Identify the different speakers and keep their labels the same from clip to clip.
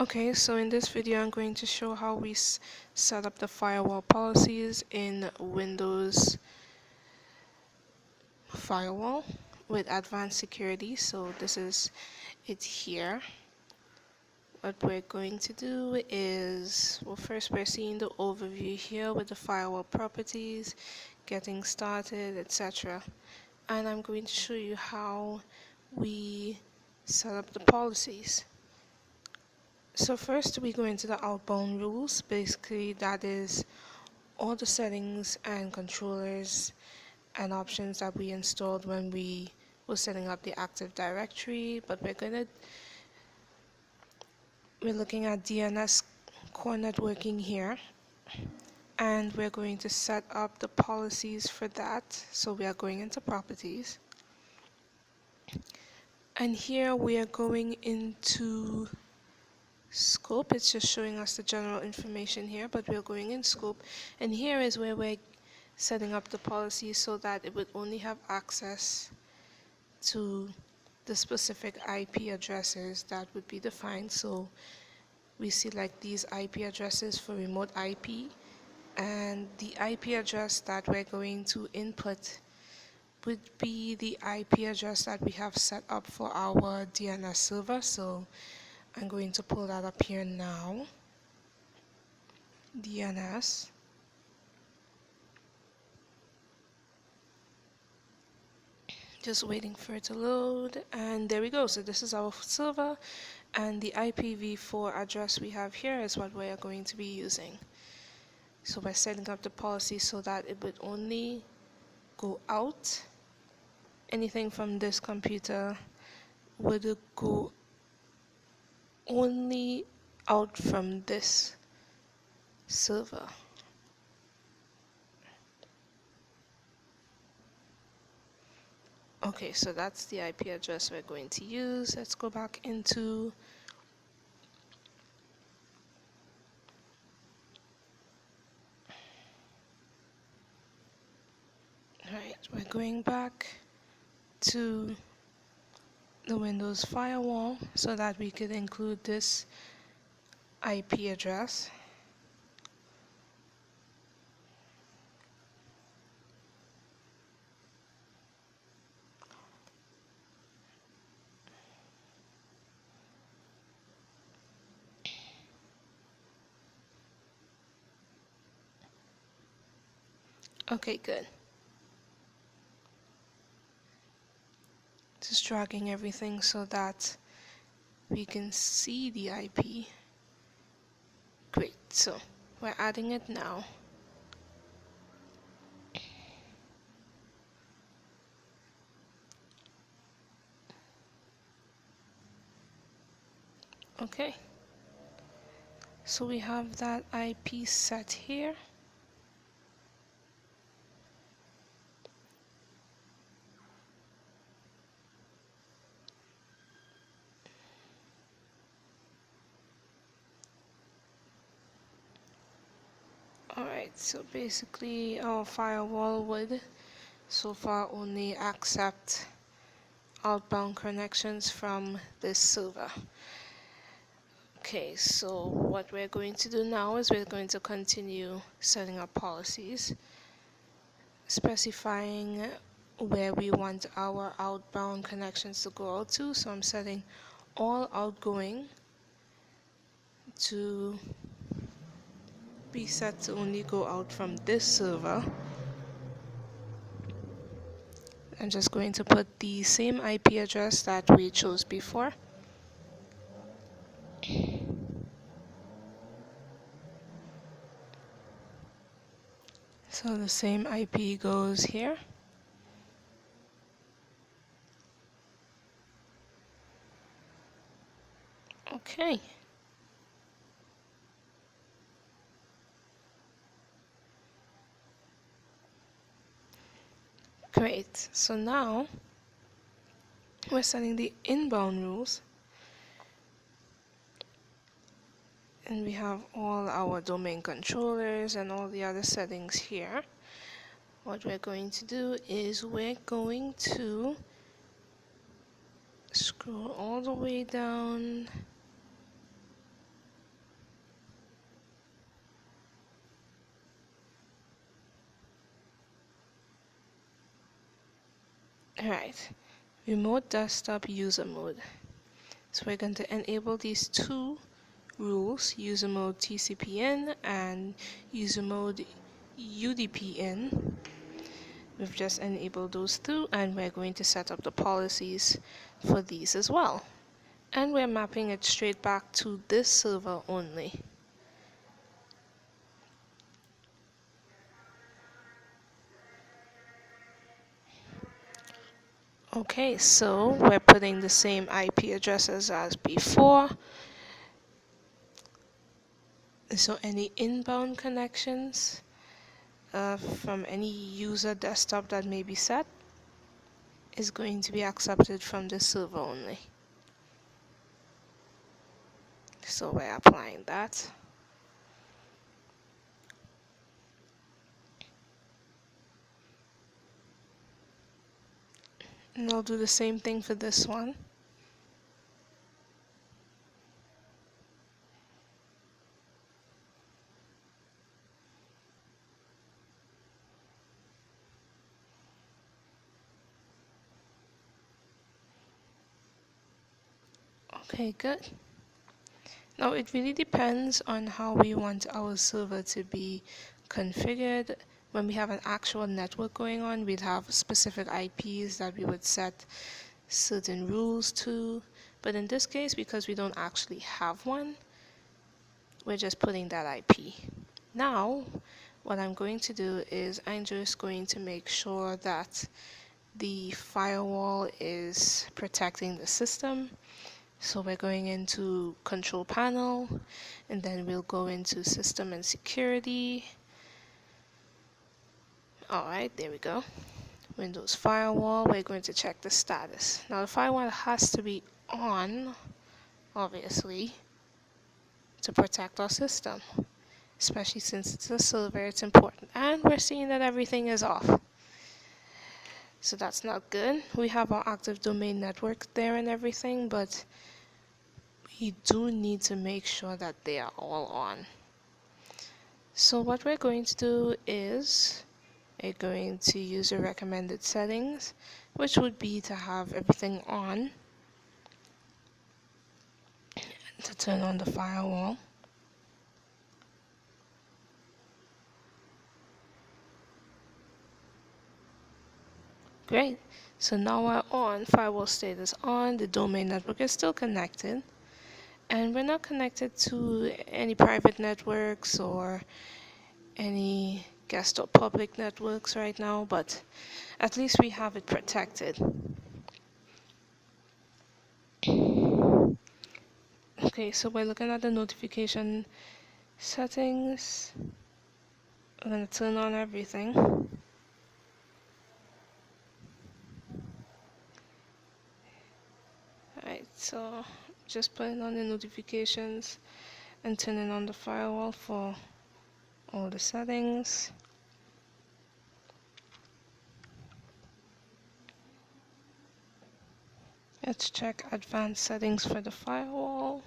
Speaker 1: Okay, so in this video I'm going to show how we set up the firewall policies in Windows Firewall with advanced security. So this is it here. What we're going to do is, well, first we're seeing the overview here with the firewall properties, getting started, etc. And I'm going to show you how we set up the policies. So first we go into the outbound rules. Basically that is all the settings and controllers and options that we installed when we were setting up the Active Directory, but we're looking at DNS core networking here, and we're going to set up the policies for that. So we are going into properties, and here we are going into scope. It's just showing us the general information here, but we're going in scope, and here is where we're setting up the policy so that it would only have access to the specific IP addresses that would be defined. So we select these IP addresses for remote IP, and the IP address that we're going to input would be the IP address that we have set up for our DNS server. So I'm going to pull that up here now. DNS. Just waiting for it to load, and there we go. So this is our server, and the IPv4 address we have here is what we are going to be using. So by setting up the policy so that it would only go out, anything from this computer would go only out from this server. Okay, so that's the IP address we're going to use. Let's go back into we're going back to the Windows Firewall so that we could include this IP address. Okay, good. Just dragging everything so that we can see the IP. Great, so we're adding it now. Okay, so we have that IP set here. Alright, so basically our firewall would so far only accept outbound connections from this server. Okay, so what we're going to do now is we're going to continue setting up policies, specifying where we want our outbound connections to go out to. So I'm setting all outgoing to be set to only go out from this server. I'm just going to put the same IP address that we chose before. So the same IP goes here. Okay. Great. So now we're setting the inbound rules. And we have all our domain controllers and all the other settings here. What we're going to do is we're going to scroll all the way down Alright, remote desktop user mode. So we're going to enable these two rules, user mode TCPN and user mode UDPN. We've just enabled those two, and we're going to set up the policies for these as well. And we're mapping it straight back to this server only. Okay, so we're putting the same IP addresses as before. So any inbound connections from any user desktop that may be set is going to be accepted from the server only. So we're applying that. And I'll do the same thing for this one. Okay, good. Now it really depends on how we want our server to be configured. When we have an actual network going on, we'd have specific IPs that we would set certain rules to. But in this case, because we don't actually have one, we're just putting that IP. Now, what I'm going to do is I'm just going to make sure that the firewall is protecting the system. So we're going into control panel, and then we'll go into system and security. Alright, there we go. Windows Firewall, we're going to check the status. Now the firewall has to be on, obviously, to protect our system. Especially since it's a server, it's important. And we're seeing that everything is off. So that's not good. We have our active domain network there and everything, but we do need to make sure that they are all on. So what we're going to do is we're going to use the recommended settings, which would be to have everything on, to turn on the firewall. Great. So now we're on, firewall status on, the domain network is still connected. And we're not connected to any private networks or any guest or public networks right now, but at least we have it protected. Okay, so we're looking at the notification settings. I'm going to turn on everything. Alright, so just putting on the notifications and turning on the firewall for all the settings. Let's check advanced settings for the firewall.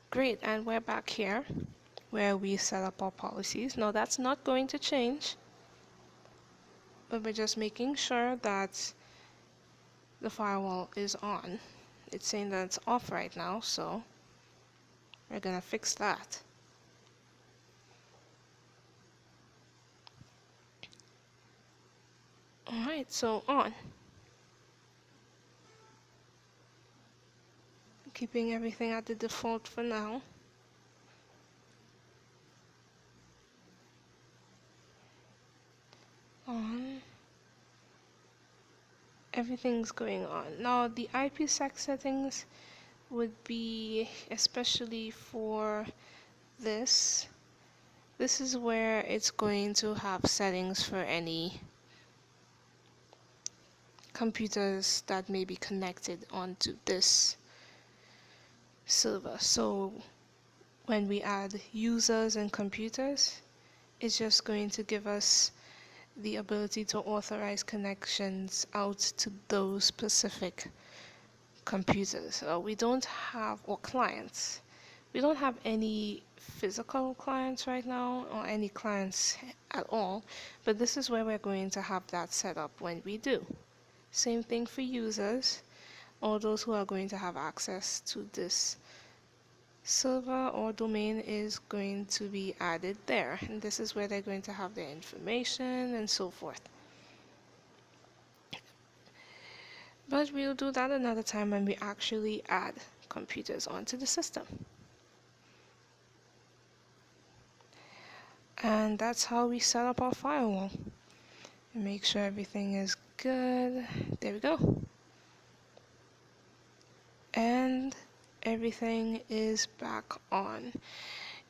Speaker 1: Great, and we're back here where we set up our policies. Now that's not going to change, but we're just making sure that the firewall is on. It's saying that it's off right now, so we're gonna fix that. Alright, so on. Keeping everything at the default for now. On. Everything's going on. Now the IPsec settings would be especially for this. This is where it's going to have settings for any computers that may be connected onto this server. So when we add users and computers, it's just going to give us the ability to authorize connections out to those specific computers. We don't have, or clients, We don't have any physical clients right now or any clients at all, but this is where we're going to have that set up when we do. Same thing for users, all those who are going to have access to this server or domain is going to be added there, and this is where they're going to have their information and so forth. But we'll do that another time when we actually add computers onto the system. And that's how we set up our firewall. Make sure everything is good. There we go. And everything is back on.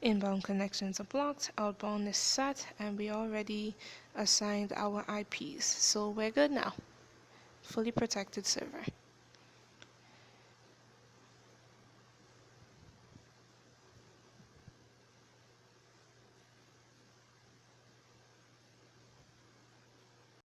Speaker 1: Inbound connections are blocked, outbound is set, and we already assigned our IPs. So we're good now. Fully protected server.